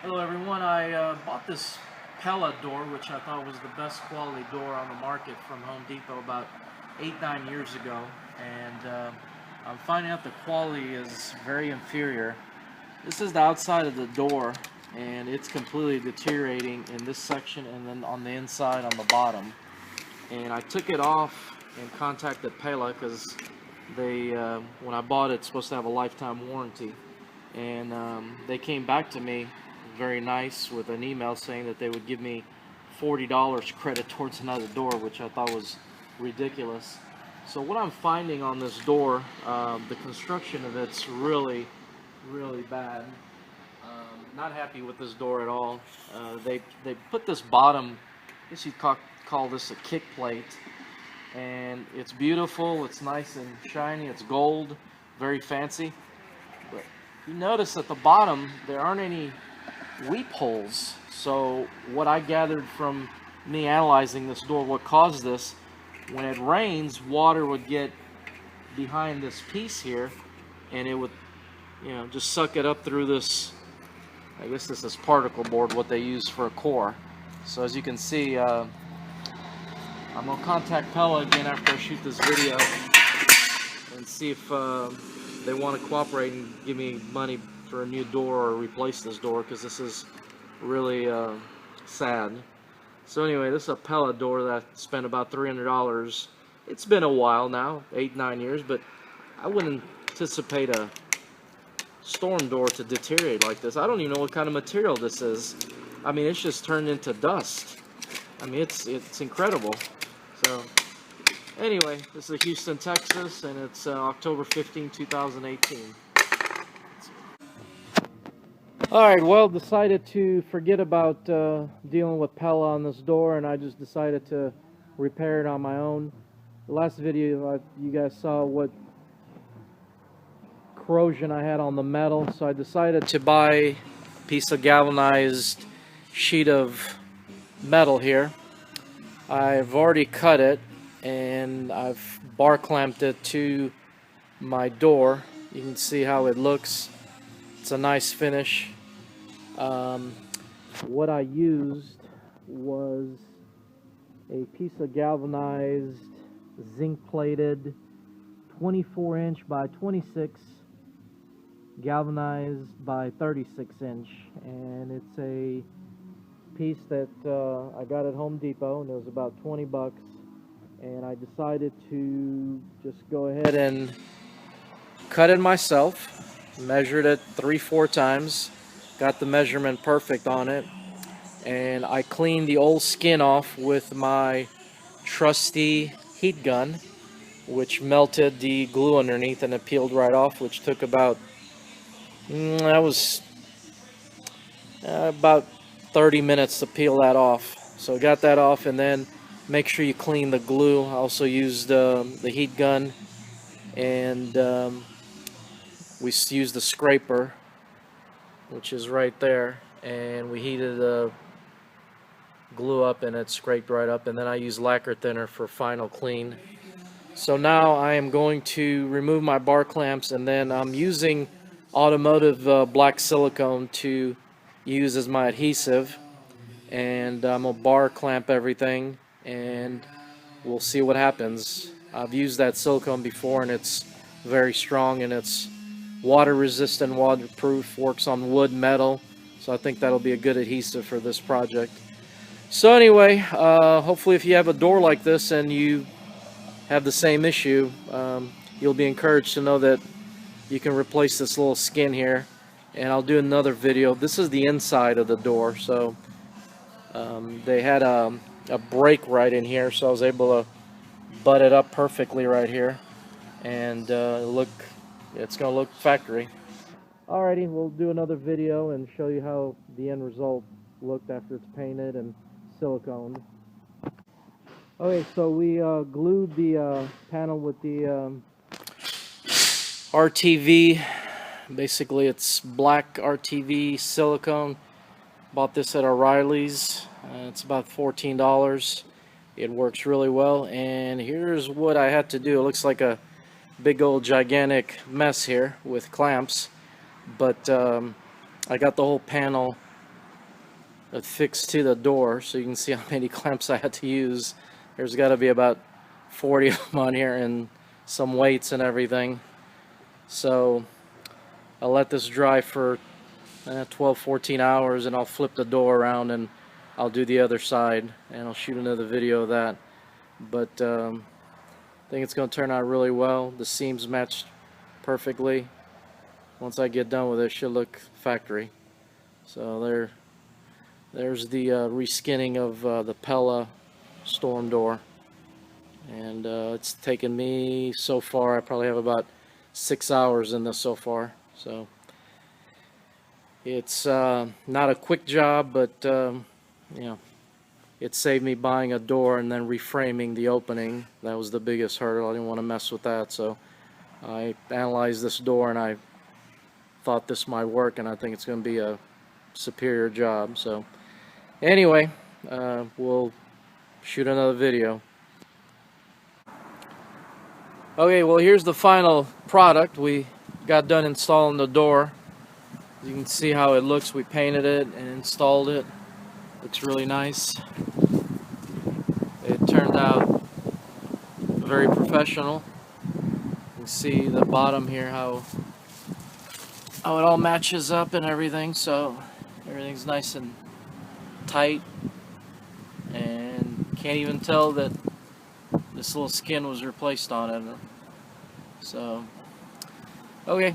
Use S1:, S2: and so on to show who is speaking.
S1: Hello everyone, I bought this Pella door, which I thought was the best quality door on the market from Home Depot about 8-9 years ago, and I'm finding out the quality is very inferior. This is the outside of the door, and it's completely deteriorating in this section and then on the inside on the bottom. And I took it off and contacted Pella because they, when I bought it, it's supposed to have a lifetime warranty, and they came back to me very nice with an email saying that they would give me $40 credit towards another door, which I thought was ridiculous. So what I'm finding on this door, the construction of it's really bad. Not happy with this door at all. They put this bottom, I guess you'd call this a kick plate, and it's beautiful, it's nice and shiny, it's gold, very fancy. But you notice at the bottom there aren't any weep holes. So what I gathered from me analyzing this door, what caused this, when it rains, water would get behind this piece here, and it would, just suck it up through this. I guess this is particle board, what they use for a core. So as you can see, I'm gonna contact Pella again after I shoot this video and see if they want to cooperate and give me money for a new door or replace this door, because this is really sad. So anyway, this is a Pella door that I spent about $300. It's been a while now, 8-9 years, but I wouldn't anticipate a storm door to deteriorate like this. I don't even know what kind of material this is. I mean, it's just turned into dust. I mean, it's incredible. So anyway, this is Houston, Texas, and it's October 15, 2018. Alright, well, decided to forget about dealing with Pella on this door, and I just decided to repair it on my own. The last video you guys saw what corrosion I had on the metal, so I decided to buy a piece of galvanized sheet of metal here. I've already cut it, and I've bar clamped it to my door. You can see how it looks. It's a nice finish. What I used was a piece of galvanized zinc plated 24-inch by 26 galvanized by 36-inch, and it's a piece that I got at Home Depot, and it was about 20 bucks, and I decided to just go ahead and cut it myself. Measured it 3-4 times, got the measurement perfect on it, and I cleaned the old skin off with my trusty heat gun, which melted the glue underneath and it peeled right off, which took about that was about 30 minutes to peel that off. So I got that off, and then make sure you clean the glue. I also used the heat gun, and we used the scraper, which is right there, and we heated the glue up and it scraped right up, and then I used lacquer thinner for final clean. So now I am going to remove my bar clamps, and then I'm using automotive black silicone to use as my adhesive, and I'm gonna bar clamp everything and we'll see what happens. I've used that silicone before, and it's very strong, and it's water resistant, waterproof, works on wood, metal, so I think that'll be a good adhesive for this project. So anyway, hopefully if you have a door like this and you have the same issue, you'll be encouraged to know that you can replace this little skin here, and I'll do another video. This is the inside of the door, so they had a break right in here, so I was able to butt it up perfectly right here, and it's gonna look factory. Alrighty, we'll do another video and show you how the end result looked after it's painted and siliconed. Okay, so we glued the panel with the RTV. Basically, it's black RTV silicone. Bought this at O'Reilly's. It's about $14. It works really well, and here's what I had to do. It looks like a big old gigantic mess here with clamps, but I got the whole panel affixed to the door, so you can see how many clamps I had to use. There's got to be about 40 of them on here, and some weights and everything. So I'll let this dry for 12-14 hours, and I'll flip the door around and I'll do the other side, and I'll shoot another video of that. But I think it's going to turn out really well. The seams matched perfectly. Once I get done with it, it should look factory. So there's the reskinning of the Pella storm door, and it's taken me so far, I probably have about 6 hours in this so far. So it's not a quick job, but you know, it saved me buying a door and then reframing the opening. That was the biggest hurdle. I didn't want to mess with that, so I analyzed this door and I thought this might work, and I think it's going to be a superior job. So anyway, we'll shoot another video. Okay, well, here's the final product. We got done installing the door. You can see how it looks. We painted it and installed it. Looks really nice. It turned out very professional. You can see the bottom here, how it all matches up and everything, so everything's nice and tight, and can't even tell that this little skin was replaced on it. So okay,